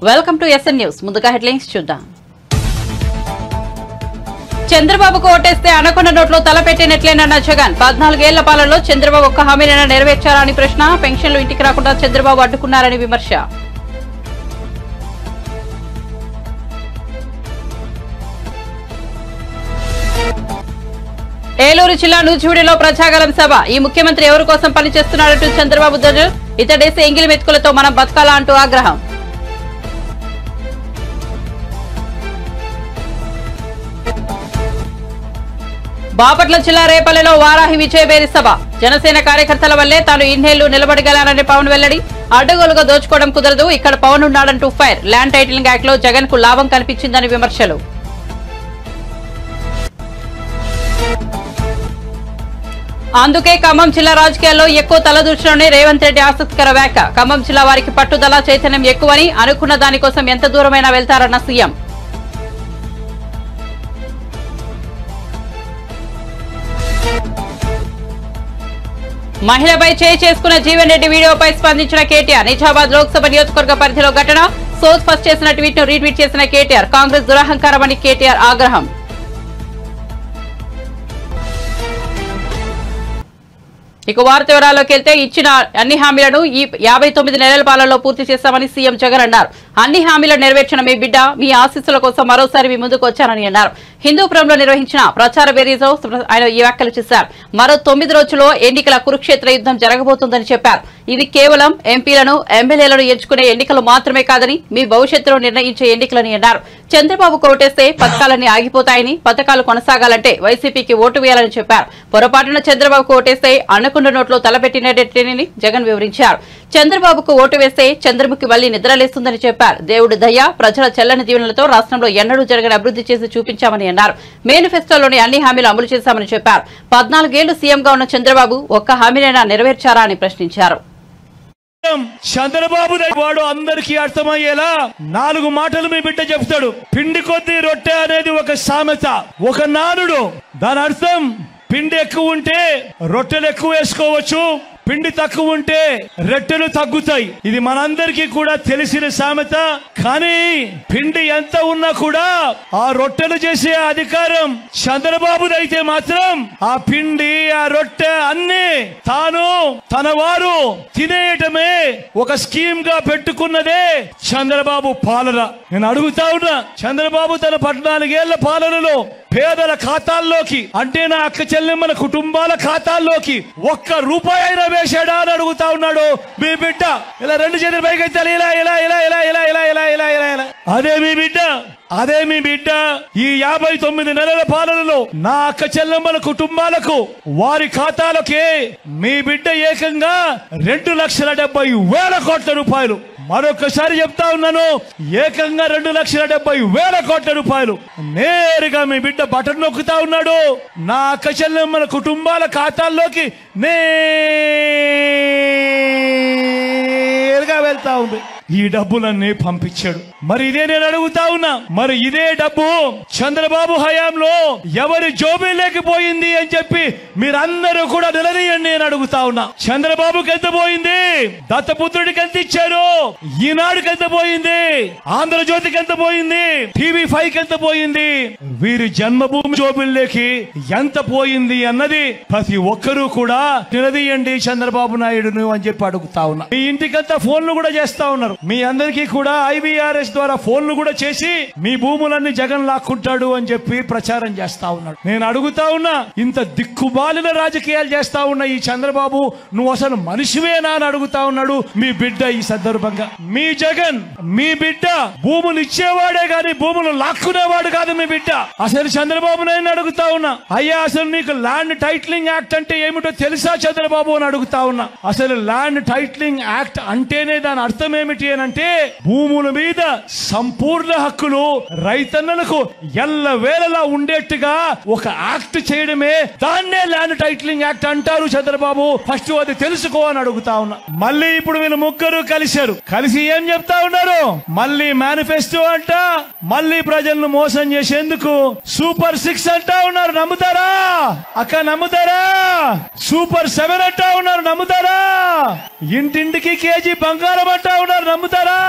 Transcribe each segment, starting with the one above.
Welcome to SN news. ముందుగా headlines చూద్దాం. చంద్రబాబుకు ఓటేస్తే అనకొండ నోట్లో తలపెట్టినట్లేనన్న జగన్. 14 ఏళ్ల పాలనలో చంద్రబాబు ఒక్క హామీనైనా నెరవేర్చారా అని ప్రశ్న. పెన్షన్లు ఇంటికి రాకుండా చంద్రబాబు అడ్డుకున్నారని విమర్శ. ఏలూరు జిల్లా నూజివీడులో ప్రజాగలం సభ. ఈ ముఖ్యమంత్రి ఎవరి కోసం పనిచేస్తున్నాడంటూ చంద్రబాబు ధ్వజం. ఇతడేసే ఎంగిలి మెతుకులతో మనం బతకాలా అంటూ ఆగ్రహం. బాపట్ల జిల్లా రేపల్లెలో వారాహి విజయబేరి సభ. జనసేన కార్యకర్తల వల్లే తాను ఇన్నేళ్లు నిలబడగలనని పవన్ వెల్లడి. అడ్డగోలుగా దోచుకోవడం కుదరదు, ఇక్కడ పవన్ ఉన్నాడంటూ ఫైర్. ల్యాండ్ టైటిలింగ్ యాక్ట్ లో జగన్ కు లాభం కనిపించిందని విమర్శలు. అందుకే ఖమ్మం జిల్లా రాజకీయాల్లో ఎక్కువ తలదూర్చడంలోనే రేవంత్ రెడ్డి ఆసక్తికర వ్యాఖ్య. ఖమ్మం జిల్లా వారికి పట్టుదల చైతన్యం ఎక్కువని, అనుకున్న దానికోసం ఎంత దూరమైనా వెళ్తారన్న సీఎం. మహిళపై చేయి చేసుకున్న జీవన్ రెడ్డి వీడియోపై స్పందించిన కేటీఆర్. నిజామాబాద్ లోక్సభ నియోజకవర్గ పరిధిలో ఘటన. సోజ్ ఫస్ట్ చేసిన ట్వీట్ ను రీట్వీట్ చేసిన కేటీఆర్. కాంగ్రెస్ దురహంకారమని కేటీఆర్ ఆగ్రహం. ఇక వార్త వివరాల్లోకి వెళ్తే ఇచ్చిన అన్ని హామీలను ఈ 59 నెలల పాలనలో పూర్తి చేస్తామని సీఎం జగన్ అన్నారు. అన్ని హామీలను నెరవేర్చిన మీ బిడ్డ మీ ఆశీస్సుల కోసం మరోసారి మీ ముందుకు వచ్చానని అన్నారు. హిందూపురంలో నిర్వహించిన ప్రచార బేరీలో ఆయన ఈ వ్యాఖ్యలు చేశారు. మరో 9 రోజుల్లో ఎన్నికల కురుక్షేత్ర యుద్ధం జరగబోతుందని చెప్పారు. ఇది కేవలం ఎంపీలను ఎమ్మెల్యేలను ఎంచుకునే ఎన్నికలు మాత్రమే కాదని, మీ భవిష్యత్తును నిర్ణయించే ఎన్నికలని అన్నారు. చంద్రబాబు ఓటేస్తే పథకాలన్నీ ఆగిపోతాయని, పథకాలు కొనసాగాలంటే వైసీపీకి ఓటు వేయాలని చెప్పారు. పొరపాటున చంద్రబాబుకు ఓటేస్తే అనకొండ నోట్లో తలపెట్టినట్లేనని జగన్ వివరించారు. చంద్రబాబుకు ఓటు వేస్తే చంద్రముఖి వల్లి నిద్రలేస్తుందని చెప్పారు. దేవుడి దయ, ప్రజల చెల్లని దీవెనలతో రాష్ట్రంలో ఎన్నడూ జరగని అభివృద్ధి చేసి చూపించామని అన్నారు. మేనిఫెస్టోలోని అన్ని హామీలు అమలు చేశామని చెప్పారు. 14 ఏళ్లు సీఎంగా ఉన్న చంద్రబాబు ఒక్క హామీనైనా నెరవేర్చారా అని ప్రశ్నించారు. చంద్రబాబు వాడు అందరికీ అర్థమయ్యేలా 4 మాటలు మీ బిడ్డ చెప్తాడు. పిండి కొద్ది రొట్టె అనేది ఒక సామెత, ఒక నానుడు. దాని అర్థం పిండి ఎక్కువ ఉంటే రొట్టెలు ఎక్కువ వేసుకోవచ్చు, పిండి తక్కువ ఉంటే రొట్టెలు తగ్గుతాయి. ఇది మనందరికీ కూడా తెలిసిన సామెత. కానీ పిండి ఎంత ఉన్నా కూడా ఆ రొట్టెలు చేసే అధికారం చంద్రబాబుదైతే మాత్రం ఆ పిండి ఆ రొట్టె అన్ని తాను తన వారు తినేయటమే ఒక స్కీమ్ గా పెట్టుకున్నదే చంద్రబాబు పాలన. నేను అడుగుతా ఉన్నా, చంద్రబాబు తన 14 ఏళ్ల పాలనలో పేదల ఖాతాల్లోకి, అంటే నా అక్క చెల్లెమ్మల కుటుంబాల ఖాతాల్లోకి ఒక్క రూపాయి అయినా వేశాడా అని అడుగుతా ఉన్నాడు మీ బిడ్డ. ఇలా 2 చేతులు పైకి ఎత్తాలి, ఇలా ఇలా ఇలా ఇలా ఇలా ఇలా ఇలా ఇలా ఇలా ఇలా. అదే మీ బిడ్డ, అదే మీ బిడ్డ ఈ 59 నెలల పాలనలో నా అక్క చెల్లెమ్మల కుటుంబాలకు వారి ఖాతాలకే మీ బిడ్డ ఏకంగా 2,70,000 కోట్ల రూపాయలు. మరొకసారి చెప్తా ఉన్నాను, ఏకంగా 2,70,000 కోట్ల రూపాయలు నేరుగా మీ బిడ్డ బటన్ నొక్కుతా ఉన్నాడు. నా అక్క చెల్లెమ్మల కుటుంబాల ఖాతాల్లోకి నేరుగా వెళ్తా ఉంది. ఈ డబ్బులన్నీ పంపించాడు. మరి ఇదే నేను అడుగుతా ఉన్నా, మరి ఇదే డబ్బు చంద్రబాబు హయాంలో ఎవరి జోబీలోకి పోయింది అని చెప్పి మీరందరూ కూడా నిలదీయండి నేను అడుగుతా ఉన్నా. చంద్రబాబుకి ఎంత పోయింది? దత్తపుత్రుడికి ఎంత ఇచ్చారు? ఈనాడుకి ఎంత పోయింది? ఆంధ్రజ్యోతికి ఎంత పోయింది? TV5కి ఎంత పోయింది? వీరి జన్మభూమి జోబీల్లోకి ఎంత పోయింది అన్నది ప్రతి ఒక్కరూ కూడా నిలదీయండి చంద్రబాబు నాయుడును అని చెప్పి అడుగుతా ఉన్నా. మీ ఇంటికంతా ఫోన్లు కూడా చేస్తా ఉన్నారు. మీ అందరికీ కూడా IVRS ద్వారా ఫోన్లు కూడా చేసి మీ భూములన్నీ జగన్ లాక్కుంటాడు అని చెప్పి ప్రచారం చేస్తా ఉన్నాడు. నేను అడుగుతా ఉన్నా, ఇంత దిక్కుబాలిన రాజకీయాలు చేస్తా ఉన్న ఈ చంద్రబాబు నువ్వు అసలు మనిషివేనా అని అడుగుతా ఉన్నాడు మీ బిడ్డ. ఈ సందర్భంగా మీ జగన్, మీ బిడ్డ భూములు ఇచ్చేవాడే గాని భూములు లాక్కునేవాడు కాదు మీ బిడ్డ. అసలు చంద్రబాబు నేను అడుగుతా ఉన్నా, అయ్యా అసలు నీకు ల్యాండ్ టైటిలింగ్ యాక్ట్ అంటే ఏమిటో తెలుసా చంద్రబాబు అని అడుగుతా ఉన్నా. అసలు ల్యాండ్ టైటిలింగ్ యాక్ట్ అంటేనే దాని అర్థం ఏమిటి అంటే భూముల మీద సంపూర్ణ హక్కులు రైతన్నలకు ఎల్లవేళలా ఉండేట్టుగా ఒక యాక్ట్ చేయడమే, దాన్నే ల్యాండ్ టైటిలింగ్ యాక్ట్ అంటారు చంద్రబాబు. ఫస్ట్ అది తెలుసుకో అని అడుగుతా ఉన్నా. మళ్ళీ ఇప్పుడు వీళ్ళు ముగ్గురు కలిసి ఏం చెప్తా ఉన్నారు? మళ్ళీ మేనిఫెస్టో అంట, మళ్ళీ ప్రజలను మోసం చేసేందుకు సూపర్ 6 అంటా ఉన్నారు. నమ్ముతారా అక్క? నమ్ముతారా? సూపర్ 7 అంటా ఉన్నారు. నమ్ముతారా? ఇంటింటికి కేజీ బంగారం అంటా ఉన్నారు. నమ్ముతారా?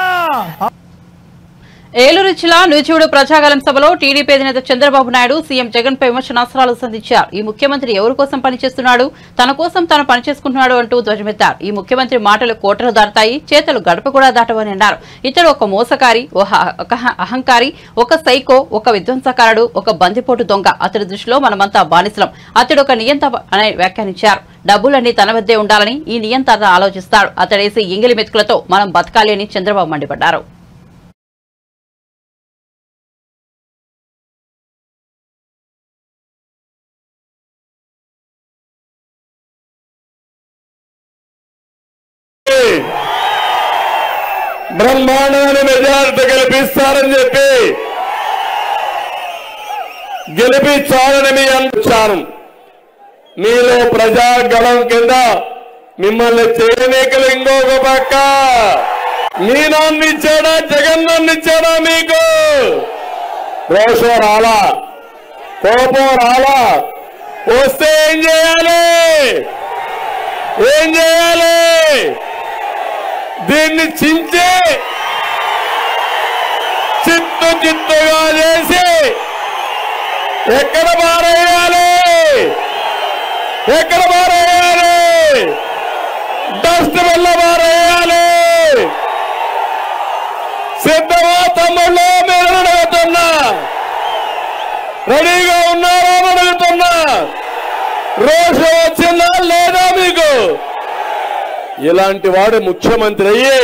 ఏలూరు జిల్లా నూజివీడు ప్రజాగలం సభలో టీడీపీ అధినేత చంద్రబాబు నాయుడు సీఎం జగన్ పై విమర్శనాస్త్రాలు సంధించారు. ఈ ముఖ్యమంత్రి ఎవరి కోసం పనిచేస్తున్నాడు, తన కోసం తాను పనిచేసుకుంటున్నాడు అంటూ ధ్వజమెత్తారు. ఈ ముఖ్యమంత్రి మాటలు కోటలు దాటుతాయి, చేతలు గడప కూడా దాటవని అన్నారు. ఇతడు ఒక మోసకారి, ఒక అహంకారి, ఒక సైకో, ఒక విధ్వంసకారుడు, ఒక బందిపోటు దొంగ. అతడి దృష్టిలో మనమంతా బానిసలం. అతడు ఒక నియంత అని వ్యాఖ్యానించారు. డబ్బులన్నీ తన వద్దే ఉండాలని ఈ నియంత ఆలోచిస్తాడు. అతడేసి ఎంగిలి మెతుకులతో మనం బతకాలి అని చంద్రబాబు మండిపడ్డారు. బ్రహ్మాండమైన మెజారిటీ గెలిపించాలని మీ అనుచారం. మీలో ప్రజాగళం కింద మిమ్మల్ని చేయనీకలు ఇంకొక పక్క మీ నాన్న ఇచ్చాడా, జగన్ నాన్న ఇచ్చాడా? మీకు రోషం రాలా, కోపం రాలా? వస్తే ఏం చేయాలి? దీన్ని చించి చిత్తుగా చేసి ఎక్కడ మారేయాలి? డస్ట్ వల్ల మారేయాలి. సిద్ధమా తమ్ముళ్ళు? మీరు అడుగుతున్నా, రెడీగా ఉన్నారా అని అడుగుతున్నా. రోషం వచ్చిందా లేదా మీకు? ఇలాంటి వాడు ముఖ్యమంత్రి అయ్యి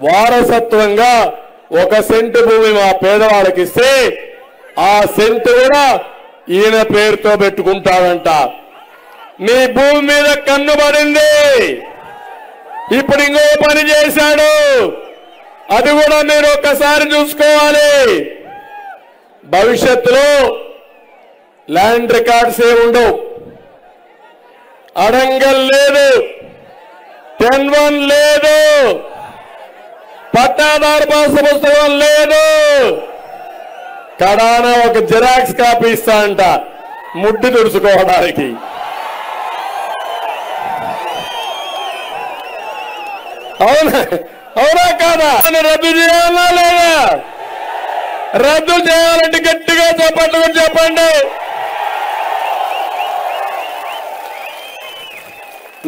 వారసత్వంగా 1 సెంటు భూమి మా పేదవాళ్ళకి ఇస్తే ఆ సెంటు కూడా ఈయన పేరుతో పెట్టుకుంటాడంట. మీ భూమి మీద కన్ను పడింది. ఇప్పుడు ఇంకో పని చేశాడు, అది కూడా మీరు ఒక్కసారి చూసుకోవాలి. భవిష్యత్తులో ల్యాండ్ రికార్డ్స్ ఏముండవు, అడంగల్ లేదు, 10-1 లేదు, పట్టాదారు పాస్ పుస్తకం లేదు. కడాన ఒక జిరాక్స్ కాపీ ఇస్తా అంట ముడ్డి తుడుచుకోవడానికి. అవునా కాదా? రద్దు చేయాలా లేదా? రద్దు చేయాలంటే గట్టిగా చెప్పండి.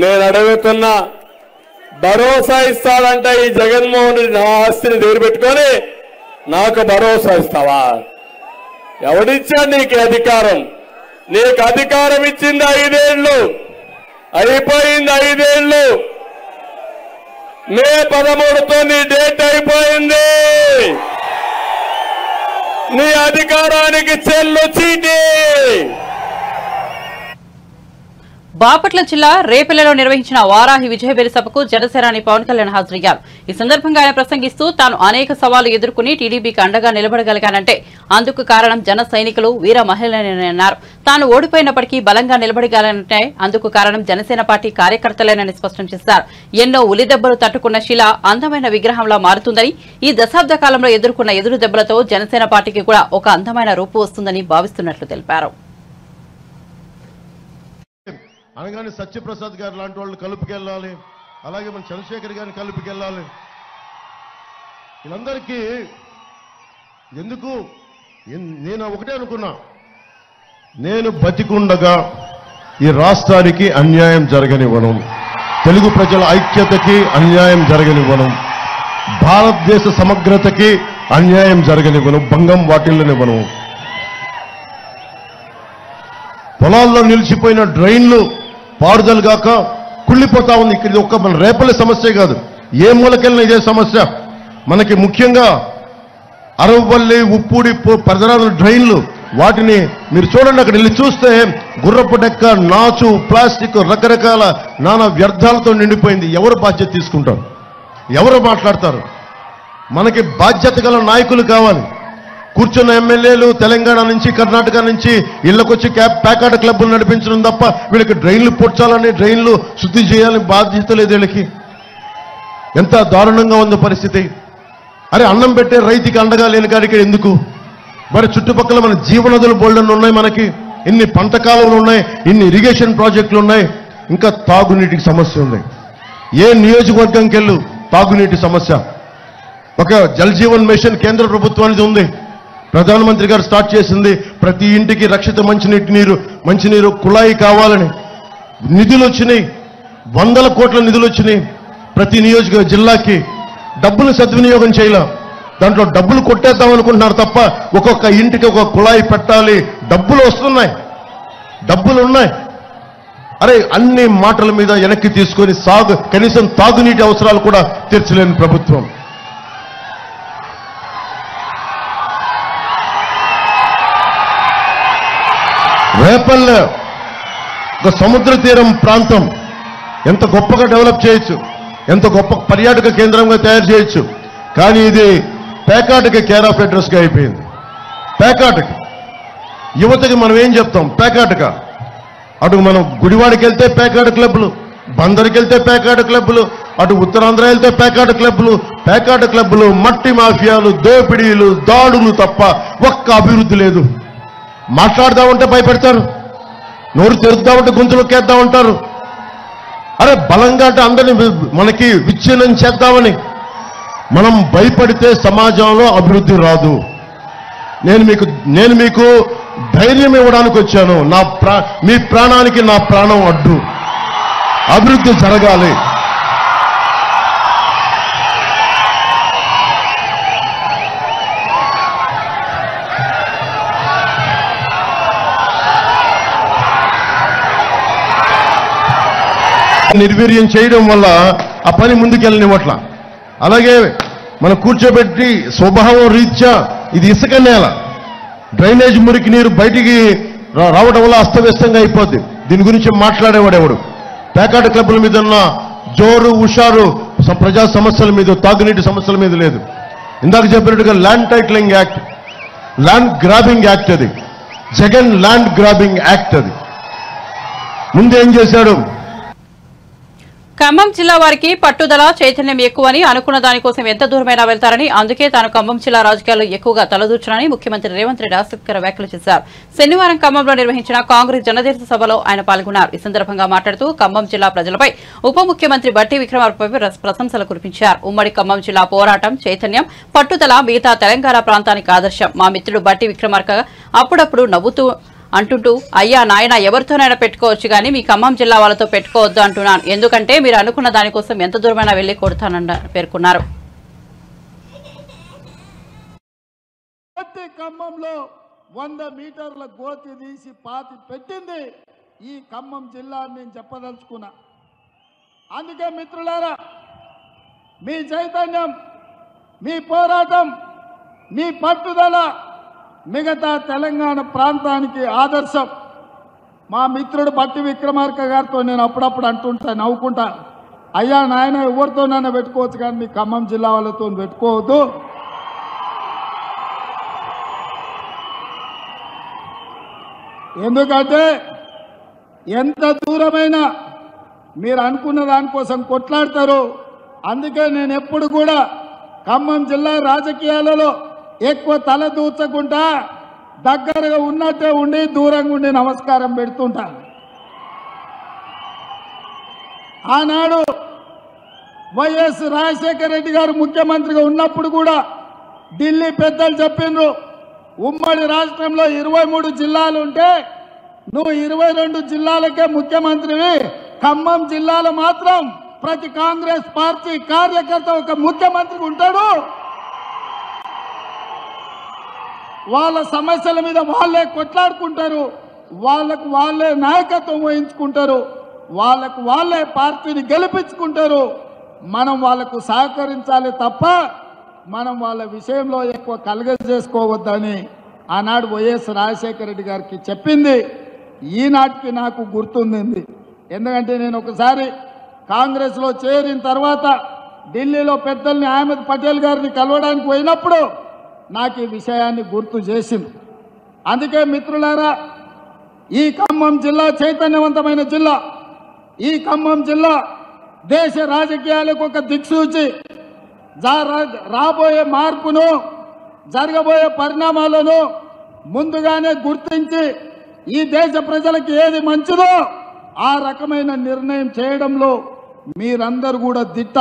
నేను అడుగుతున్నా, భరోసా ఇస్తాడంట ఈ జగన్మోహన్ రెడ్డి. నా ఆస్తిని దగ్గర పెట్టుకొని నాకు భరోసా ఇస్తావా? ఎవడిచ్చాడు నీకు అధికారం? నీకు అధికారం ఇచ్చింది 5 ఏళ్ళు, అయిపోయింది 5 ఏళ్ళు. మే 13తో నీ డేట్ అయిపోయింది. నీ అధికారానికి చెల్లు చీటీ. బాపట్ల జిల్లా రేపల్లెలో నిర్వహించిన వారాహి విజయబేరి సభకు జనసేనాని పవన్ కళ్యాణ్ హాజరయ్యారు. ఈ సందర్భంగా ఆయన ప్రసంగిస్తూ తాను అనేక సవాళ్లు ఎదుర్కొని టీడీపీకి అండగా నిలబడగలిగానంటే అందుకు కారణం జన సైనికులు, వీర మహిళలేనని అన్నారు. తాను ఓడిపోయినప్పటికీ బలంగా నిలబడగలనంటే అందుకు కారణం జనసేన పార్టీ కార్యకర్తలేనని స్పష్టం చేశారు. ఎన్నో ఉలిదెబ్బలు తట్టుకున్న శిల అందమైన విగ్రహంలా మారుతుందని, ఈ దశాబ్ద కాలంలో ఎదుర్కొన్న ఎదురు దెబ్బలతో జనసేన పార్టీకి కూడా ఒక అందమైన రూపు వస్తుందని భావిస్తున్నట్లు తెలిపారు. అనగానే సత్యప్రసాద్ గారు లాంటి వాళ్ళు కలుపుకెళ్ళాలి, అలాగే మన చంద్రశేఖర్ గారిని కలుపుకెళ్ళాలి. వీళ్ళందరికీ ఎందుకు? నేను ఒకటే అనుకున్నా, నేను బతికుండగా ఈ రాష్ట్రానికి అన్యాయం జరగనివ్వను, తెలుగు ప్రజల ఐక్యతకి అన్యాయం జరగనివ్వను, భారతదేశ సమగ్రతకి అన్యాయం జరగనివ్వను, భంగం వాటిల్లనివ్వను. పొలాల్లో నిలిచిపోయిన డ్రైన్లు పారుదల గాక కుళ్ళిపోతా ఉంది. ఇక్కడ ఒక్క మన రేపల్లె సమస్య కాదు, ఏ మూలకెళ్ళిన ఇదే సమస్య. మనకి ముఖ్యంగా అరవపల్లి, ఉప్పూడి పరిసరాల డ్రైన్లు, వాటిని మీరు చూడండి. అక్కడ వెళ్ళి చూస్తే గుర్రపు డెక్క, నాచు, ప్లాస్టిక్, రకరకాల నానా వ్యర్థాలతో నిండిపోయింది. ఎవరు బాధ్యత తీసుకుంటారు? ఎవరు మాట్లాడతారు? మనకి బాధ్యత గల నాయకులు కావాలి. కూర్చున్న ఎమ్మెల్యేలు తెలంగాణ నుంచి, కర్ణాటక నుంచి ఇళ్లకొచ్చి ప్యాకాట క్లబ్లు నడిపించడం తప్ప వీళ్ళకి డ్రైన్లు పొడ్చాలని, డ్రైన్లు శుద్ధి చేయాలని బాధ్యత లేదు వీళ్ళకి. ఎంత దారుణంగా ఉంది పరిస్థితి. అరే, అన్నం పెట్టే రైతుకి అండగా లేని కాడికి ఎందుకు? మరి చుట్టుపక్కల మన జీవనదులు బోల్డన్ ఉన్నాయి, మనకి ఇన్ని పంట కాలువలు ఉన్నాయి, ఇన్ని ఇరిగేషన్ ప్రాజెక్టులు ఉన్నాయి, ఇంకా తాగునీటికి సమస్య ఉంది. ఏ నియోజకవర్గంకి వెళ్ళు తాగునీటి సమస్య. ఒక జల్ జీవన్ మిషన్ కేంద్ర ప్రభుత్వానికి ఉంది, ప్రధానమంత్రి గారు స్టార్ట్ చేసింది. ప్రతి ఇంటికి రక్షిత మంచినీరు కుళాయి కావాలని నిధులు వచ్చినాయి, 100 కోట్ల నిధులు వచ్చినాయి. ప్రతి నియోజక జిల్లాకి డబ్బులు సద్వినియోగం చేయాల, దాంట్లో డబ్బులు కొట్టేద్దాం అనుకుంటున్నారు తప్ప ఒక్కొక్క ఇంటికి ఒక కుళాయి పెట్టాలి, డబ్బులు వస్తున్నాయి, డబ్బులు ఉన్నాయి. అరే అన్ని మాటల మీద వెనక్కి తీసుకొని కనీసం తాగునీటి అవసరాలు కూడా తీర్చలేని ప్రభుత్వం. రేపల్లె ఒక సముద్ర తీరం ప్రాంతం ఎంత గొప్పగా డెవలప్ చేయొచ్చు, ఎంత గొప్ప పర్యాటక కేంద్రంగా తయారు చేయొచ్చు. కానీ ఇది పేకాటకి కేర్ ఆఫ్ అడ్రస్గా అయిపోయింది. పేకాటకి యువతకి మనం ఏం చెప్తాం? పేకాటక. అటు మనం గుడివాడికి వెళ్తే పేకాట క్లబ్లు, బందర్కి వెళ్తే పేకాట క్లబ్లు, అటు ఉత్తరాంధ్ర వెళ్తే పేకాట క్లబ్లు, మట్టి మాఫియాలు, దోపిడీలు, దాడులు తప్ప ఒక్క అభివృద్ధి లేదు. మాట్లాడదామంటే భయపెడతారు, నోరు తెరుద్దామంటే గొంతులోకేద్దాం ఉంటారు. అరే బలంగా అంటే అందరినీ మనకి విచ్ఛిన్నం చేద్దామని. మనం భయపడితే సమాజంలో అభివృద్ధి రాదు. నేను మీకు ధైర్యం ఇవ్వడానికి వచ్చాను. మీ ప్రాణానికి నా ప్రాణం అడ్డు. అభివృద్ధి జరగాలి. నిర్వీర్యం చేయడం వల్ల ఆ పని ముందుకెళ్ళనివ్వట్ల. అలాగే మనం కూర్చోబెట్టి స్వభావం రీత్యా ఇది ఇసుక నేల, డ్రైనేజ్ మురికి నీరు బయటికి రావడం వల్ల అస్తవ్యస్తంగా అయిపోద్ది. దీని గురించి మాట్లాడేవాడెవడు? పేకాట క్లబ్ల మీద ఉన్న జోరు హుషారు ప్రజా సమస్యల మీద, తాగునీటి సమస్యల మీద లేదు. ఇందాక చెప్పినట్టుగా land titling act, land grabbing act, అది జగన్ ల్యాండ్ గ్రాబింగ్ యాక్ట్. అది ముందేం చేశాడు? ఖమ్మం జిల్లా వారికి పట్టుదల చైతన్యం ఎక్కువని, అనుకున్న దానికోసం ఎంత దూరమైనా వెళ్తారని, అందుకే తాను ఖమ్మం జిల్లా రాజకీయాల్లో ఎక్కువగా తలదూర్చునని ముఖ్యమంత్రి రేవంత్ రెడ్డి ఆసక్తికర వ్యాఖ్యలు చేశారు. శనివారం ఖమ్మంలో నిర్వహించిన కాంగ్రెస్ జనదీర్ఘ సభలో ఆయన పాల్గొన్నారు. ఈ సందర్భంగా మాట్లాడుతూ ఖమ్మం జిల్లా ప్రజలపై ఉప ముఖ్యమంత్రి బట్టి విక్రమార్కపై ప్రశంసలు కురిపించారు. ఉమ్మడి ఖమ్మం జిల్లా పోరాటం, చైతన్యం, పట్టుదల మిగతా తెలంగాణ ప్రాంతానికి ఆదర్శం. మా మిత్రుడు బట్టి విక్రమార్క అప్పుడప్పుడు నవ్వుతూ అంటుంటూ, అయ్యా నాయన ఎవరితోనైనా పెట్టుకోవచ్చు కానీ మీ ఖమ్మం జిల్లా వాళ్ళతో పెట్టుకోవద్దు అంటున్నాను. ఎందుకంటే మీరు అనుకున్న దానికోసం ఎంత దూరమైనా వెళ్లి కొడతానని పేర్కొన్నారు. ఖమ్మంలో 100 మీటర్ల గోతి తీసి పాతి పెట్టింది ఈ ఖమ్మం జిల్లా అని నేను చెప్పదలుచుకున్నా. అందుకే మిత్రులారా, మీ చైతన్యం, మీ పోరాటం, మీ పట్టుదల మిగతా తెలంగాణ ప్రాంతానికి ఆదర్శం. మా మిత్రుడు బట్టి విక్రమార్క గారితో నేను అప్పుడప్పుడు అంటుంటా, నవ్వుకుంటా, అయ్యా నాయన ఎవరితోనైనా పెట్టుకోవచ్చు కానీ మీ ఖమ్మం జిల్లా వాళ్ళతో పెట్టుకోవద్దు. ఎందుకంటే ఎంత దూరమైనా మీరు అనుకున్న దానికోసం కొట్లాడతారు. అందుకే నేను ఎప్పుడు కూడా ఖమ్మం జిల్లా రాజకీయాలలో ఎక్కువ తల దూర్చకుండా దగ్గరగా ఉన్నట్టే ఉండి దూరంగా ఉండి నమస్కారం పెడుతుంటాను. ఆనాడు వైఎస్ రాజశేఖర రెడ్డి గారు ముఖ్యమంత్రిగా ఉన్నప్పుడు కూడా ఢిల్లీ పెద్దలు చెప్పిండ్రు, ఉమ్మడి రాష్ట్రంలో 23 జిల్లాలు ఉంటే నువ్వు 22 జిల్లాలకే ముఖ్యమంత్రివి, ఖమ్మం జిల్లాలో మాత్రం ప్రతి కాంగ్రెస్ పార్టీ కార్యకర్త ఒక ముఖ్యమంత్రి ఉంటాడు, వాళ్ళ సమస్యల మీద వాళ్ళే కొట్లాడుకుంటారు, వాళ్ళకు వాళ్ళే నాయకత్వం వహించుకుంటారు, వాళ్ళకు వాళ్ళే పార్టీని గెలిపించుకుంటారు. మనం వాళ్ళకు సహకరించాలి తప్ప మనం వాళ్ళ విషయంలో ఎక్కువ కలగజేసుకోవద్దని ఆనాడు వైఎస్ రాజశేఖర రెడ్డి గారికి చెప్పింది ఈనాటికి నాకు గుర్తుంది. ఎందుకంటే నేను ఒకసారి కాంగ్రెస్లో చేరిన తర్వాత ఢిల్లీలో పెద్దల్ని అహ్మద్ పటేల్ గారిని కలవడానికి పోయినప్పుడు నాకు ఈ విషయాన్ని గుర్తు చేసింది. అందుకే మిత్రులారా, ఈ ఖమ్మం జిల్లా చైతన్యవంతమైన జిల్లా, ఈ ఖమ్మం జిల్లా దేశ రాజకీయాలకు ఒక దిక్సూచి, రాబోయే మార్పును, జరగబోయే పరిణామాలను ముందుగానే గుర్తించి ఈ దేశ ప్రజలకు ఏది మంచిదో ఆ రకమైన నిర్ణయం చేయడంలో మీరందరూ కూడా దిట్ట.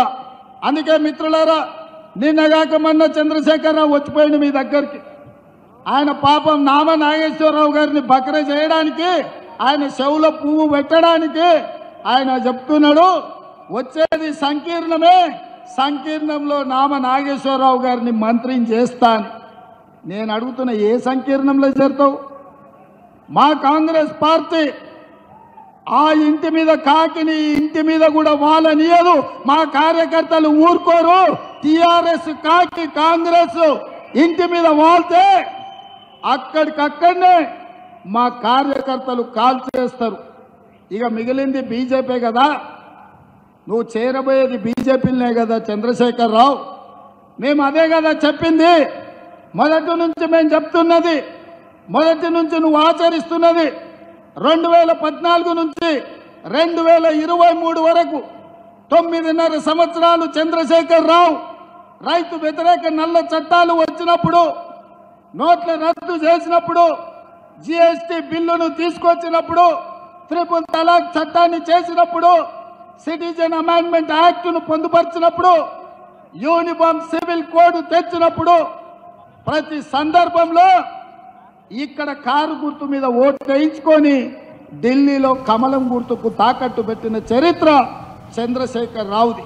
అందుకే మిత్రులారా, నిన్నగాక మొన్న చంద్రశేఖరరావు వచ్చిపోయింది మీ దగ్గరికి. ఆయన పాపం నామ నాగేశ్వరరావు గారిని బకర చేయడానికి, ఆయన చెవులో పువ్వు పెట్టడానికి ఆయన చెప్తున్నాడు వచ్చేది సంకీర్ణమే, సంకీర్ణంలో నామ నాగేశ్వరరావు గారిని మంత్రిని చేస్తాను. నేను అడుగుతున్న ఏ సంకీర్ణంలో చేరుతావు? మా కాంగ్రెస్ పార్టీ ఆ ఇంటి మీద కాకిని ఇంటి మీద కూడా వాళ్ళనియదు. మా కార్యకర్తలు ఊరుకోరు. టిఆర్ఎస్ కాకి కాంగ్రెస్ ఇంటి మీద వాళ్తే అక్కడికక్కడనే మా కార్యకర్తలు కాల్ చేస్తారు. ఇక మిగిలింది బీజేపీ కదా, నువ్వు చేరబోయేది బీజేపీలనే కదా చంద్రశేఖరరావు. మేము అదే కదా చెప్పింది, మొదటి నుంచి మేము చెప్తున్నది, మొదటి నుంచి నువ్వు ఆచరిస్తున్నది. 2014 నుంచి 2023 వరకు 9.5 సంవత్సరాలు చంద్రశేఖరరావు రైతు వ్యతిరేక నల్ల చట్టాలు వచ్చినప్పుడు, నోట్ల రద్దు చేసినప్పుడు, జిఎస్టీ బిల్లును తీసుకొచ్చినప్పుడు, ట్రిపుల్ తలాక్ చట్టాన్ని చేసినప్పుడు, సిటిజన్ అమెండ్మెంట్ యాక్ట్ను పొందుపరిచినప్పుడు, యూనిఫామ్ సివిల్ కోడ్ తెచ్చినప్పుడు, ప్రతి సందర్భంలో ఇక్కడ కారు గుర్తు మీద ఓటు వేయించుకొని ఢిల్లీలో కమలం గుర్తుకు తాకట్టు పెట్టిన చరిత్ర చంద్రశేఖరరావుది.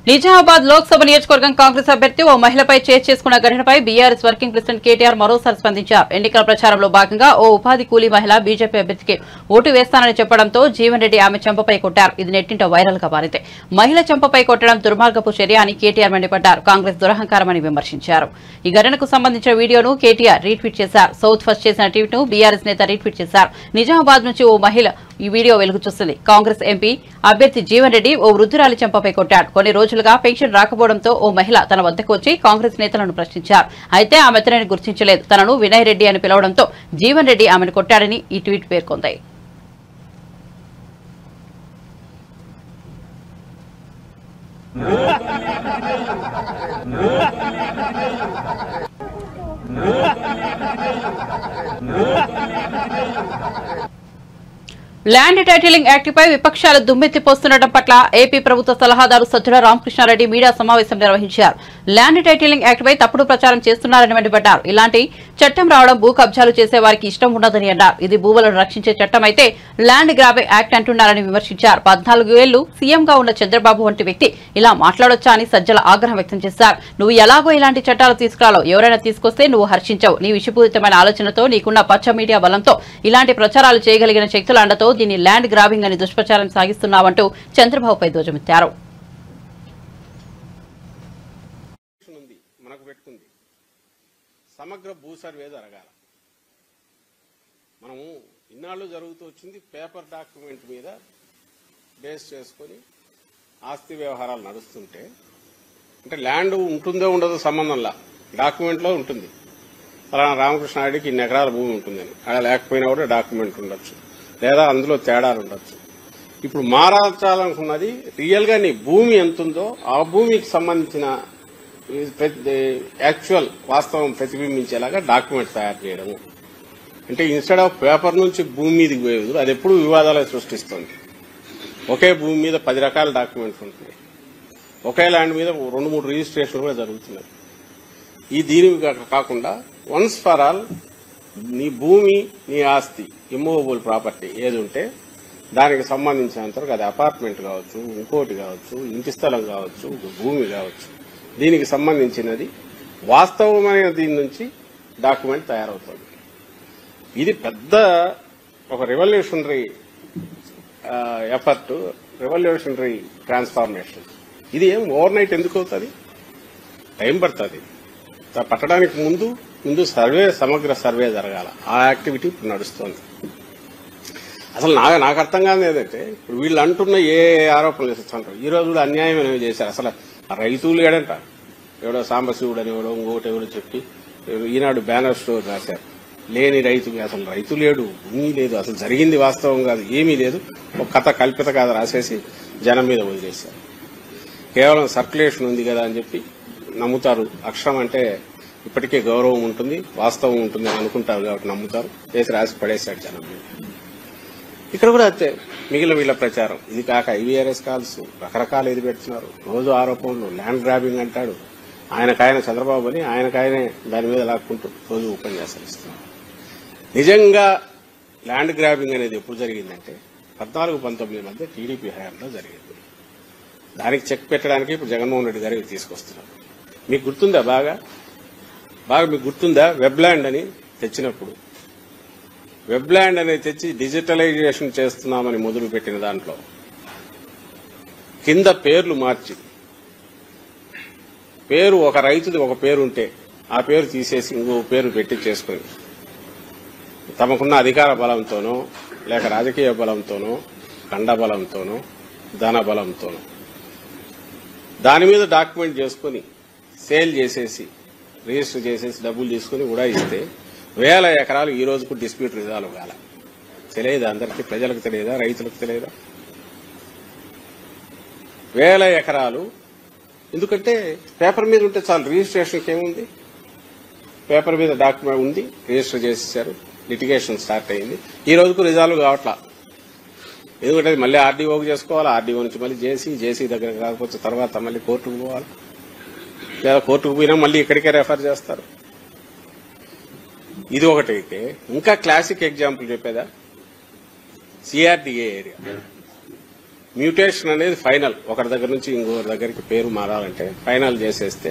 నిజామాబాద్ లోక్సభ నియోజకవర్గం కాంగ్రెస్ అభ్యర్థి ఓ మహిళపై చేసుకున్న ఘటనపై బీఆర్ఎస్ వర్కింగ్ ప్రెసిడెంట్ కేటీఆర్ మరోసారి స్పందించారు. ఎన్నికల ప్రచారంలో భాగంగా ఓ ఉపాధి కూలీ మహిళ బీజేపీ అభ్యర్థికి ఓటు వేస్తానని చెప్పడంతో జీవన్ రెడ్డి ఆమె చెంపపై కొట్టారు. ఇది నెట్టింట వైరల్ గా మారింది. మహిళ చెంపపై కొట్టడం దుర్మార్గపు చర్య అని కేటీఆర్ మండిపడ్డారు. కాంగ్రెస్ దురహంకారమని విమర్శించారు. ఈ ఘటనకు సంబంధించిన వీడియోను కేటీఆర్ రీట్వీట్ చేశారు. సౌత్ ఫస్ట్ చేసిన ట్వీట్ ను బీఆర్ఎస్ నేత రీట్వీట్ చేశారు. నిజామాబాద్ నుంచి ఓ మహిళ ఈ వీడియో వెలుగు చూస్తుంది. కాంగ్రెస్ ఎంపీ అభ్యర్థి జీవన్ రెడ్డి ఓ వృద్ధురాలి చెంపపై కొట్టాడు. కొన్ని రోజులుగా పెన్షన్ రాకపోవడంతో ఓ మహిళ తన వద్దకు వచ్చి కాంగ్రెస్ నేతలను ప్రశ్నించారు. అయితే ఆమె అతనిని గుర్తించలేదు. తనను వినయ్ రెడ్డి అని పిలవడంతో జీవన్ రెడ్డి ఆమెను కొట్టాడని ఈ ట్వీట్ పేర్కొంది. ల్యాండ్ టైటిలింగ్ యాక్ట్పై విపక్షాలు దుమ్మెత్తిపోస్తుండటం పట్ల ఏపీ ప్రభుత్వ సలహాదారు సజ్జల రామకృష్ణారెడ్డి మీడియా సమావేశం నిర్వహించారు. ల్యాండ్ టైటిలింగ్ యాక్ట్పై తప్పుడు ప్రచారం చేస్తున్నారని మండిపడ్డారు. ఇలాంటి చట్టం రావడం భూ కబ్జాలు చేసే వారికి ఇష్టం ఉండదని అన్నారు. ఇది భూములను రక్షించే చట్టం అయితే ల్యాండ్ గ్రాబింగ్ యాక్ట్ అంటున్నారని విమర్శించారు. 14 ఏళ్లు సీఎంగా ఉన్న చంద్రబాబు వంటి వ్యక్తి ఇలా మాట్లాడొచ్చా అని సజ్జల ఆగ్రహం వ్యక్తం చేశారు. నువ్వు ఎలాగో ఇలాంటి చట్టాలు తీసుకురాలో, ఎవరైనా తీసుకొస్తే నువ్వు హర్షించవు. నీ విషపూరితమైన ఆలోచనతో, నీకున్న పచ్చ మీడియా బలంతో, ఇలాంటి ప్రచారాలు చేయగలిగిన శక్తుల అండతో దీన్ని ల్యాండ్ గ్రాబింగ్ అని దుష్ప్రచారం సాగిస్తున్నావంటూ చంద్రబాబుపై ధ్వజమెత్తారు. సమగ్ర భూ సర్వే జరగాల. మనము ఇన్నాళ్ళు జరుగుతూ వచ్చింది పేపర్ డాక్యుమెంట్ మీద బేస్ చేసుకొని ఆస్తి వ్యవహారాలు నడుస్తుంటే, అంటే ల్యాండ్ ఉంటుందో ఉండదో సంబంధంలా డాక్యుమెంట్లో ఉంటుంది. ఫలానా రామకృష్ణారెడ్డికి ఇన్ని ఎకరాల భూమి ఉంటుందని, అలా లేకపోయినా కూడా డాక్యుమెంట్ ఉండొచ్చు, లేదా అందులో తేడాలు ఉండొచ్చు. ఇప్పుడు మారాల్చాలనుకున్నది రియల్ గా నీ భూమి ఎంతుందో ఆ భూమికి సంబంధించిన యాక్చువల్ వాస్తవం ప్రతిబింబించేలాగా డాక్యుమెంట్ తయారు చేయడము. అంటే ఇన్స్టెడ్ ఆఫ్ పేపర్ నుంచి భూమి మీదకి పోయేది అది ఎప్పుడు వివాదాలు సృష్టిస్తుంది. ఒకే భూమి మీద 10 రకాల డాక్యుమెంట్స్ ఉంటున్నాయి. ఒకే ల్యాండ్ మీద 2-3 రిజిస్ట్రేషన్లు కూడా జరుగుతున్నాయి. ఈ దీని కాకుండా వన్స్ ఫర్ ఆల్ నీ భూమి, నీ ఆస్తి, ఇమ్మూవబుల్ ప్రాపర్టీ ఏది ఉంటే దానికి సంబంధించినంతవరకు అది అపార్ట్మెంట్ కావచ్చు, ఇంకోటి కావచ్చు, ఇంటి స్థలం కావచ్చు, భూమి కావచ్చు, దీనికి సంబంధించినది వాస్తవమైన దీని నుంచి డాక్యుమెంట్ తయారవుతుంది. ఇది పెద్ద ఒక రెవల్యూషనరీ ఎఫర్ట్, రెవల్యూషనరీ ట్రాన్స్ఫార్మేషన్. ఇది ఏం ఓవర్ నైట్ ఎందుకు అవుతుంది? టైం పడుతుంది. పట్టడానికి ముందు సర్వే, సమగ్ర సర్వే జరగాల. ఆ యాక్టివిటీ ఇప్పుడు నడుస్తోంది. అసలు నాకు అర్థం కాదు ఏదంటే, ఇప్పుడు వీళ్ళు అంటున్న ఏ ఆరోపణలు చేస్తుంటారు. ఈ రోజు కూడా అన్యాయం అనేవి చేశారు. అసలు రైతులు ఏడంట, ఎవడో సాంబశివుడు అని ఎవడో ఇంకోటి ఎవడో చెప్పి ఈనాడు బ్యానర్ స్టోర్ రాశారు. లేని రైతు, అసలు రైతు లేడు, భూమి లేదు, అసలు జరిగింది వాస్తవం కాదు, ఏమీ లేదు, ఒక కథ కల్పిత కథ రాసేసి జనం మీద వదిలేశారు. కేవలం సర్క్యులేషన్ ఉంది కదా అని చెప్పి నమ్ముతారు. అక్షరం అంటే ఇప్పటికే గౌరవం ఉంటుంది, వాస్తవం ఉంటుంది అని అనుకుంటారు కాబట్టి నమ్ముతారు. వేసి రాసి పడేశాడు జనం మీద. ఇక్కడ కూడా అంతే. మిగిలిన వీళ్ళ ప్రచారం ఇది కాక IVRS కాల్స్ రకరకాలు ఇది పెడుతున్నారు. రోజు ఆరోపణలు, ల్యాండ్ గ్రాబింగ్ అంటాడు. ఆయనకాయన చంద్రబాబు అని ఆయనకాయనే దాని మీద లాక్కుంటూ రోజు ఉపన్యాసాలు ఇస్తున్నారు. నిజంగా ల్యాండ్ గ్రాబింగ్ అనేది ఎప్పుడు జరిగిందంటే 14-19 మధ్య టీడీపీ హయాంలో జరిగింది. దానికి చెక్ పెట్టడానికి ఇప్పుడు జగన్మోహన్ రెడ్డి గారికి తీసుకొస్తున్నారు. మీకు గుర్తుందా? బాగా మీకు గుర్తుందా? వెబ్ల్యాండ్ అని తెచ్చినప్పుడు, వెబ్ల్యాండ్ అనేది తెచ్చి డిజిటలైజేషన్ చేస్తున్నామని మొదలుపెట్టిన దాంట్లో కింద పేర్లు మార్చి, పేరు ఒక రైతుది ఒక పేరు ఉంటే ఆ పేరు తీసేసి ఇంకో పేరు పెట్టి చేసుకుని తమకున్న అధికార బలంతోనో లేక రాజకీయ బలంతోనో కండ బలంతోనో ధన బలంతోనో దాని మీద డాక్యుమెంట్ చేసుకుని సేల్ చేసేసి రిజిస్టర్ చేసేసి డబ్బులు తీసుకుని కూడా ఇస్తే 1000 ఎకరాలు ఈ రోజుకు డిస్ప్యూట్ రిజాల్వ్ కాల. తెలియదా? అందరికీ ప్రజలకు తెలియదా? రైతులకు తెలియదా? 1000 ఎకరాలు ఎందుకంటే పేపర్ మీద ఉంటే చాలు. రిజిస్ట్రేషన్కి ఏముంది? పేపర్ మీద డాక్యుమెంట్ ఉంది, రిజిస్టర్ చేసేసారు, లిటిగేషన్ స్టార్ట్ అయింది. ఈ రోజుకు రిజాల్వ్ కావట్లా. ఎందుకంటే మళ్ళీ ఆర్డీఓకి చేసుకోవాలి, ఆర్డీఓ నుంచి మళ్ళీ జేసీ దగ్గర కాకపోతే తర్వాత మళ్ళీ కోర్టుకు పోవాలి, లేదా కోర్టుకు పోయినా మళ్ళీ ఇక్కడికే రెఫర్ చేస్తారు. ఇది ఒకటైతే ఇంకా క్లాసిక్ ఎగ్జాంపుల్ చెప్పేదా? CRDA ఏరియా మ్యూటేషన్ అనేది ఫైనల్. ఒకరి దగ్గర నుంచి ఇంకొకరి దగ్గరికి పేరు మారాలంటే ఫైనల్ చేసేస్తే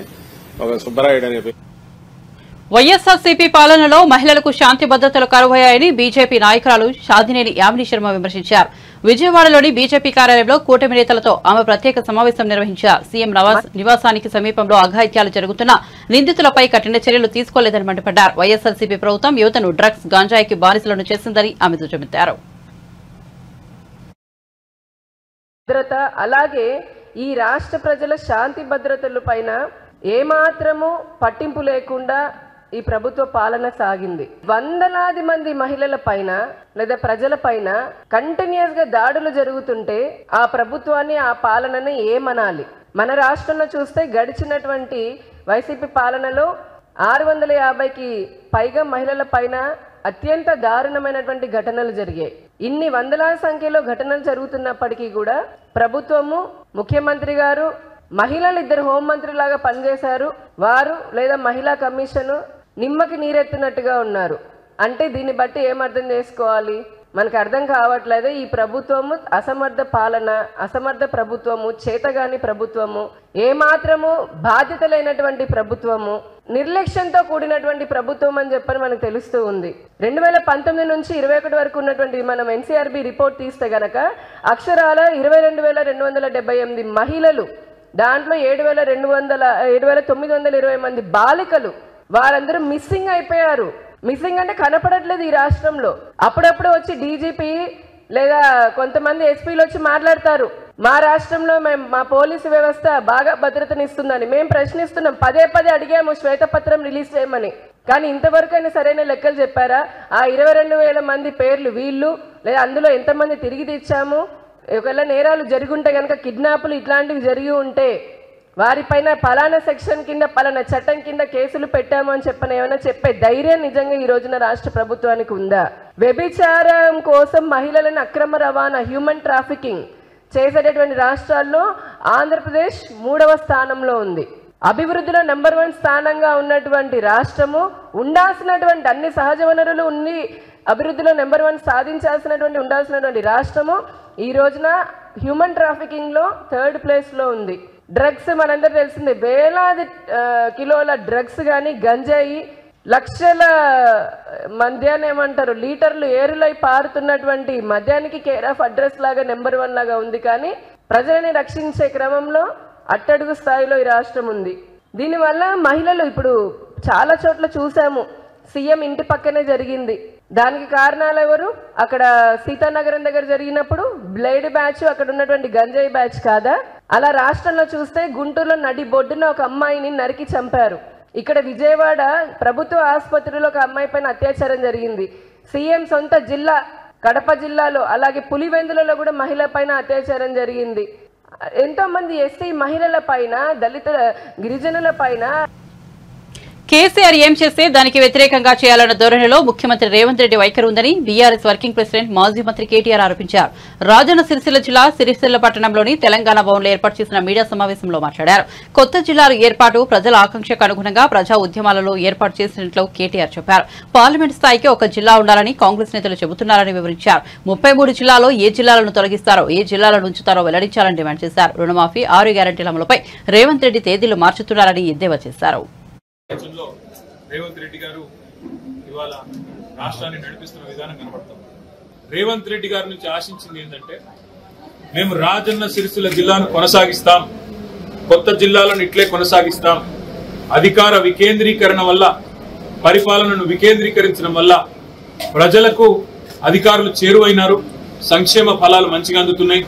ఒక సుబ్బరాయుడు అనే పేరు. వైఎస్ఆర్సీపీ పాలనలో మహిళలకు శాంతి భద్రతలు కరువయ్యాయని బీజేపీ నాయకురాలు షాదినేని యామిని శర్మ విమర్శించారు. విజయవాడలోని బీజేపీ కార్యాలయంలో కూటమి నేతలతో ఆమె ప్రత్యేక సమావేశం నిర్వహించారు. సీఎం నివాసానికి సమీపంలో అఘాయిత్యాలు జరుగుతున్నా నిందితులపై కఠిన చర్యలు తీసుకోలేదని మండిపడ్డారు. వైఎస్ఆర్సీపీ ప్రభుత్వం యువతను డ్రగ్స్, గాంజాయికి బానిసలను చేసిందని ఆమె దుయ్యబట్టారు. భద్రత అలాగే ఈ రాష్ట్ర ప్రజల శాంతి భద్రతల పైన ఏమాత్రము పట్టింపు లేకుండా ఈ ప్రభుత్వ పాలన సాగింది. వందలాది మంది మహిళల పైన లేదా ప్రజల పైన కంటిన్యూస్ గా దాడులు జరుగుతుంటే ఆ ప్రభుత్వాన్ని, ఆ పాలనని ఏమనాలి? మన రాష్ట్రంలో చూస్తే గడిచినటువంటి వైసీపీ పాలనలో 650కి పైగా మహిళల పైన అత్యంత దారుణమైనటువంటి ఘటనలు జరిగాయి. ఇన్ని వందలాది సంఖ్యలో ఘటనలు జరుగుతున్నప్పటికీ కూడా ప్రభుత్వము, ముఖ్యమంత్రి గారు మహిళలు 2 హోంమంత్రిలాగా పనిచేశారు. వారు లేదా మహిళా కమిషను నిమ్మకి నీరెత్తినట్టుగా ఉన్నారు. అంటే దీన్ని బట్టి ఏమర్థం చేసుకోవాలి? మనకు అర్థం కావట్లేదు. ఈ ప్రభుత్వము అసమర్థ పాలన, అసమర్థ ప్రభుత్వము, చేతగాని ప్రభుత్వము, ఏమాత్రము బాధ్యత లేనటువంటి ప్రభుత్వము, నిర్లక్ష్యంతో కూడినటువంటి ప్రభుత్వం అని చెప్పని మనకు తెలుస్తూ ఉంది. 2019 నుంచి 21 వరకు ఉన్నటువంటి మనం NCRB రిపోర్ట్ తీస్తే గనక అక్షరాల 22,278 మహిళలు, దాంట్లో 7,920 మంది బాలికలు, వారందరూ మిస్సింగ్ అయిపోయారు. మిస్సింగ్ అంటే కనపడట్లేదు ఈ రాష్ట్రంలో. అప్పుడప్పుడు వచ్చి డీజీపీ లేదా కొంతమంది ఎస్పీలు వచ్చి మాట్లాడతారు, మా రాష్ట్రంలో మా పోలీసు వ్యవస్థ బాగా భద్రతనిస్తుందని. మేము ప్రశ్నిస్తున్నాం, పదే అడిగాము శ్వేతపత్రం రిలీజ్ చేయమని. కానీ ఇంతవరకైనా సరైన లెక్కలు చెప్పారా? ఆ 22,000 మంది పేర్లు వీళ్ళు, లేదా అందులో ఎంతమంది తిరిగి తెచ్చాము? ఒకవేళ నేరాలు జరిగి ఉంటే కనుక, కిడ్నాపులు ఇట్లాంటివి జరిగి ఉంటే వారిపైన పలానా సెక్షన్ కింద, పలానా చట్టం కింద కేసులు పెట్టాము అని చెప్పని ఏమైనా చెప్పే ధైర్యం నిజంగా ఈ రోజున రాష్ట్ర ప్రభుత్వానికి ఉందా? వ్యభిచారం కోసం మహిళలను అక్రమ రవాణా, హ్యూమన్ ట్రాఫికింగ్ చేసేటటువంటి రాష్ట్రాల్లో ఆంధ్రప్రదేశ్ 3వ స్థానంలో ఉంది. అభివృద్ధిలో నెంబర్ 1 స్థానంగా ఉన్నటువంటి రాష్ట్రము, ఉండాల్సినటువంటి అన్ని సహజ వనరులు ఉండి అభివృద్ధిలో నెంబర్ 1 సాధించాల్సినటువంటి ఉండాల్సినటువంటి రాష్ట్రము ఈ రోజున హ్యూమన్ ట్రాఫికింగ్ లో 3rd ప్లేస్లో ఉంది. డ్రగ్స్ మనందరూ తెలిసిందే, వేలాది కిలోల డ్రగ్స్ కానీ, గంజాయి, లక్షల మద్యాన్ని ఏమంటారు లీటర్లు ఏరులై పారుతున్నటువంటి మద్యానికి కేర్ ఆఫ్ అడ్రస్ లాగా నెంబర్ 1 లాగా ఉంది. కానీ ప్రజలని రక్షించే క్రమంలో అట్టడుగు స్థాయిలో ఈ రాష్ట్రం ఉంది. దీనివల్ల మహిళలు ఇప్పుడు చాలా చోట్ల చూసాము, సీఎం ఇంటి పక్కనే జరిగింది. దానికి కారణాలు ఎవరు? అక్కడ సీతానగరం దగ్గర జరిగినప్పుడు బ్లేడ్ బ్యాచ్, అక్కడ ఉన్నటువంటి గంజాయి బ్యాచ్ కాదా? అలా రాష్ట్రంలో చూస్తే గుంటూరులో నడి బొడ్డున ఒక అమ్మాయిని నరికి చంపారు. ఇక్కడ విజయవాడ ప్రభుత్వ ఆసుపత్రిలో ఒక అమ్మాయి పైన అత్యాచారం జరిగింది. సీఎం సొంత జిల్లా కడప జిల్లాలో, అలాగే పులివెందులలో కూడా మహిళ పైన అత్యాచారం జరిగింది. ఎంతో మంది ఎస్సీ మహిళల పైన, దళిత గిరిజనుల పైన కేసీఆర్ ఏం చేస్తే దానికి వ్యతిరేకంగా చేయాలన్న ధోరణిలో ముఖ్యమంత్రి రేవంత్ రెడ్డి వైఖరి ఉందని బీఆర్ఎస్ వర్కింగ్ ప్రెసిడెంట్ మాజీ మంత్రి కేటీఆర్ ఆరోపించారు. రాజన్న సిరిసిల్ల జిల్లా సిరిసిల్ల పట్టణంలోని తెలంగాణ భవన్లో ఏర్పాటు చేసిన మీడియా సమావేశంలో మాట్లాడారు. కొత్త జిల్లాల ఏర్పాటు ప్రజల ఆకాంక్షకు అనుగుణంగా ప్రజా ఉద్యమాలలో ఏర్పాటు చేసినట్లు కేటీఆర్ చెప్పారు. పార్లమెంట్ స్థాయికి ఒక జిల్లా ఉండాలని కాంగ్రెస్ నేతలు చెబుతున్నారని వివరించారు. 33 జిల్లాలో ఏ జిల్లాలను తొలగిస్తారో ఏ జిల్లాలను ఉంచుతారో వెల్లడించాలని డిమాండ్ చేశారు. రుణమాఫీ 6 గ్యారంటీల అమలుపై రేవంత్ రెడ్డి తేదీలు మార్చుతున్నారని ఎద్దేవా చేశారు. రేవంత్ రెడ్డి గారు ఇవాళ రాష్ట్రాన్ని నడిపిస్తున్న విధానం కనబడుతుంది. రేవంత్ రెడ్డి గారి నుంచి ఆశించింది ఏంటంటే మేము రాజన్న సిరిసిల్ల జిల్లాను కొనసాగిస్తాం, కొత్త జిల్లాలను ఇట్లే కొనసాగిస్తాం, అధికార వికేంద్రీకరణ వల్ల పరిపాలనను వికేంద్రీకరించడం వల్ల ప్రజలకు అధికారులు చేరువైనారు, సంక్షేమ ఫలాలు మంచిగా అందుతున్నాయి,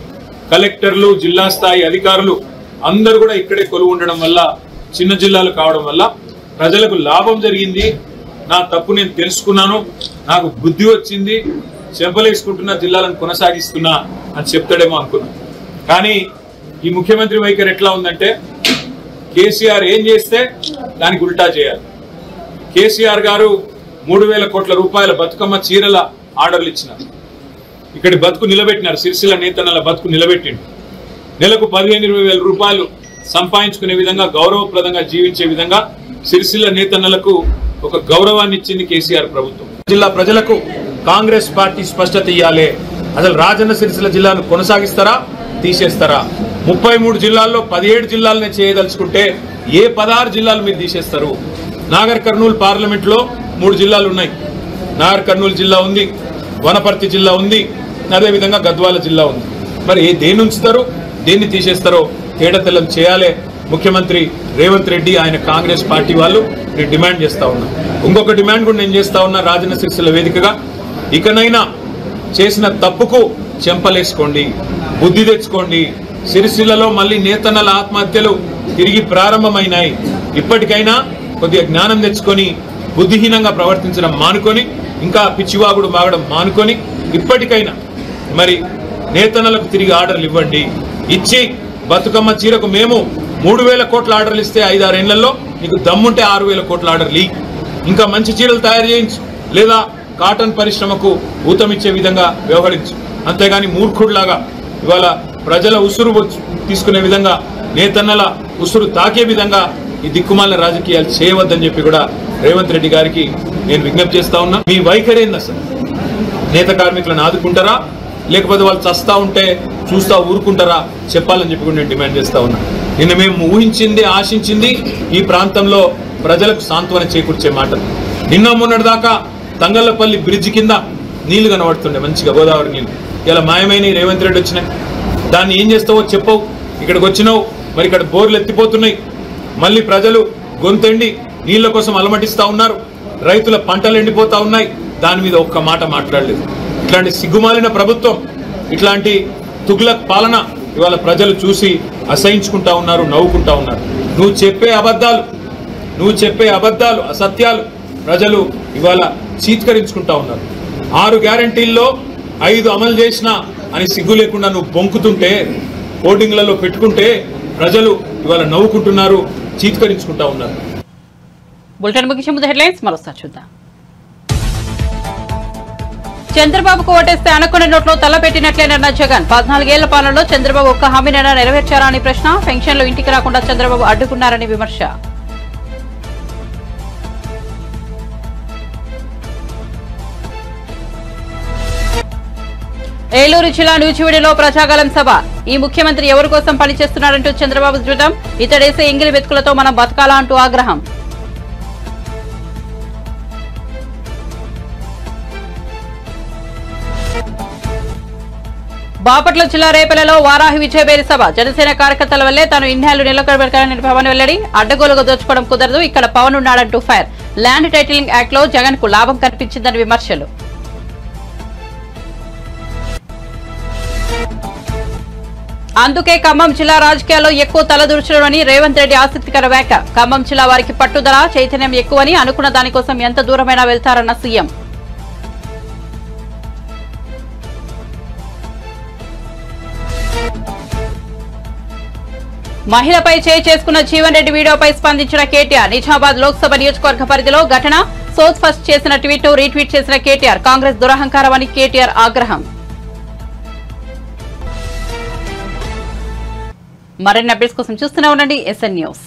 కలెక్టర్లు జిల్లా స్థాయి అధికారులు అందరూ కూడా ఇక్కడే కొలువు ఉండడం వల్ల చిన్న జిల్లాలు కావడం వల్ల ప్రజలకు లాభం జరిగింది, నా తప్పు నేను తెలుసుకున్నాను, నాకు బుద్ధి వచ్చింది, చెంపలేసుకుంటున్న జిల్లాలను కొనసాగిస్తున్నా అని చెప్తాడేమో అనుకున్నాను. కానీ ఈ ముఖ్యమంత్రి వైఖరి ఎట్లా ఉందంటే కేసీఆర్ ఏం చేస్తే దానికి ఉల్టా చేయాలి. కేసీఆర్ గారు 3,000 కోట్ల రూపాయల బతుకమ్మ చీరల ఆర్డర్లు ఇచ్చినారు. ఇక్కడి బతుకు నిలబెట్టినారు, సిరిసిల్ల నేతన్నల బతుకు నిలబెట్టిండు. నెలకు 15-20 రూపాయలు సంపాదించుకునే విధంగా గౌరవప్రదంగా జీవించే విధంగా సిరిసిల్ల నేతన్నలకు ఒక గౌరవాన్ని ఇచ్చింది కేసీఆర్ ప్రభుత్వం. జిల్లా ప్రజలకు కాంగ్రెస్ పార్టీ స్పష్టత ఇయ్యాలి. అసలు రాజన్న సిరిసిల్ల జిల్లాను కొనసాగిస్తారా, తీసేస్తారా? 33 జిల్లాల్లో 17 జిల్లాలనే చేయదలుచుకుంటే ఏ 16 జిల్లాలు మీరు తీసేస్తారు? నాగర్ కర్నూలు పార్లమెంట్ లో 3 జిల్లాలు ఉన్నాయి. నాగర్ కర్నూలు జిల్లా ఉంది, వనపర్తి జిల్లా ఉంది, అదేవిధంగా గద్వాల జిల్లా ఉంది. మరి దేన్ని ఉంచుతారు, దేన్ని తీసేస్తారో తేడతెల్లం చేయాలి ముఖ్యమంత్రి రేవంత్ రెడ్డి, ఆయన కాంగ్రెస్ పార్టీ వాళ్ళు నేను డిమాండ్ చేస్తా ఉన్నా. ఇంకొక డిమాండ్ కూడా నేను చేస్తా ఉన్నా రాజన్న సిరిసిల్ల వేదికగా, ఇకనైనా చేసిన తప్పుకు చెంపలేసుకోండి, బుద్ధి తెచ్చుకోండి. సిరిసిల్లలో మళ్ళీ నేతన్నల ఆత్మహత్యలు తిరిగి ప్రారంభమైనాయి. ఇప్పటికైనా కొద్దిగా జ్ఞానం తెచ్చుకొని బుద్ధిహీనంగా ప్రవర్తించడం మానుకొని, ఇంకా పిచ్చివాగుడు మాగడం మానుకొని ఇప్పటికైనా మరి నేతన్నలకు తిరిగి ఆర్డర్లు ఇవ్వండి. ఇచ్చి బతుకమ్మ చీరకు మేము 3,000 కోట్ల ఆర్డర్లు ఇస్తే 5-6 ఏళ్లలో నీకు దమ్ముంటే 6,000 కోట్ల ఆర్డర్లు ఇ, ఇంకా మంచి చీరలు తయారు చేయించు, లేదా కాటన్ పరిశ్రమకు ఊతమిచ్చే విధంగా వ్యవహరించు. అంతేగాని మూర్ఖుడిలాగా ఇవాళ ప్రజల ఉసురు తీసుకునే విధంగా, నేతన్నల ఉసురు తాకే విధంగా ఈ దిక్కుమాలిన రాజకీయాలు చేయవద్దని చెప్పి కూడా రేవంత్ రెడ్డి గారికి నేను విజ్ఞప్తి చేస్తా ఉన్నా. మీ వైఖరి ఏంది అసలు? నేత కార్మికులను ఆదుకుంటారా, లేకపోతే వాళ్ళు చస్తా ఉంటే చూస్తా ఊరుకుంటారా చెప్పాలని చెప్పి కూడా నేను డిమాండ్ చేస్తా ఉన్నా. నిన్న మేము ఊహించింది, ఆశించింది ఈ ప్రాంతంలో ప్రజలకు సాంత్వన చేకూర్చే మాటలు. నిన్న మొన్నటిదాకా తంగళ్లపల్లి బ్రిడ్జ్ కింద నీళ్లు కనబడుతుండే మంచిగా, గోదావరి నీళ్లు. ఇలా మాయమైన రేవంత్ రెడ్డి వచ్చినాయి. దాన్ని ఏం చేస్తావో చెప్పవు. ఇక్కడికి వచ్చినావు, మరి ఇక్కడ బోర్లు ఎత్తిపోతున్నాయి, మళ్ళీ ప్రజలు గొంతెండి నీళ్ల కోసం అలమటిస్తా ఉన్నారు, రైతుల పంటలు ఎండిపోతా ఉన్నాయి, దాని మీద ఒక్క మాట మాట్లాడలేదు. ఇట్లాంటి సిగ్గుమాలిన ప్రభుత్వం, ఇట్లాంటి తుగ్లక్ పాలన ఇవాళ ప్రజలు చూసి అసహించుకుంటా ఉన్నారు, నవ్వుకుంటా ఉన్నారు. నువ్వు చెప్పే అబద్ధాలు, అసత్యాలు ప్రజలు ఇవాళ చీత్కరించుకుంటా ఉన్నారు. 6 గ్యారంటీల్లో 5 అమలు చేసినా అని సిగ్గు లేకుండా నువ్వు బొంకుతుంటే, హోర్డింగ్లలో పెట్టుకుంటే ప్రజలు ఇవాళ నవ్వుకుంటున్నారు, చీత్కరించుకుంటా ఉన్నారు. బులెటిన్ ముగించే ముందు హెడ్లైన్స్ మరోసారి చూద్దాం. చంద్రబాబుకు ఓటేస్తే అనుకున్న నోట్లో తలపెట్టినట్లేనన్న జగన్. 14 ఏళ్ల పాలనలో చంద్రబాబు ఒక్క హామీనైనా నెరవేర్చారా అని ప్రశ్న. పెన్షన్లు ఇంటికి రాకుండా చంద్రబాబు అడ్డుకున్నారని విమర్శ. ఏలూరు జిల్లా నూజివీడులో ప్రజాగలం సభ. ఈ ముఖ్యమంత్రి ఎవరి కోసం పనిచేస్తున్నాడంటూ చంద్రబాబు ధృతం. ఇతడేసే ఎంగిలి వెతుకులతో మనం బతకాలా అంటూ ఆగ్రహం. బాపట్ల జిల్లా రేపలలో వారాహి విజయబేరి సభ. జనసేన కార్యకర్తల వల్లే తాను ఇన్నేళ్లు నిలకడబెట్టాలని పవన్ వెల్లడి. అడ్డగోలుగా దోచుకోవడం కుదరదు, ఇక్కడ పవన్ ఉన్నాడంటూ ఫైర్. ల్యాండ్ టైటిలింగ్ యాక్ట్ లో జగన్ కు లాభం కనిపించిందని విమర్శలు. అందుకే ఖమ్మం జిల్లా రాజకీయాల్లో ఎక్కువ తలదూర్చడమని రేవంత్ రెడ్డి ఆసక్తికర వ్యాఖ్య. ఖమ్మం జిల్లా వారికి పట్టుదల, చైతన్యం ఎక్కువని, అనుకున్న దానికోసం ఎంత దూరమైనా వెళ్తారన్న సీఎం. మహిళపై చేయి చేసుకున్న జీవన్ రెడ్డి వీడియోపై స్పందించిన కేటీఆర్. నిజామాబాద్ లోక్సభ నియోజకవర్గ పరిధిలో ఘటన. సోర్స్ ఫస్ట్ చేసిన ట్వీట్ రీట్వీట్ చేసిన కేటీఆర్. కాంగ్రెస్ దురహంకారమని కేటీఆర్ ఆగ్రహం. మరిన్ని అప్డేట్స్ కోసం చూస్తూనే ఉండండి SN న్యూస్.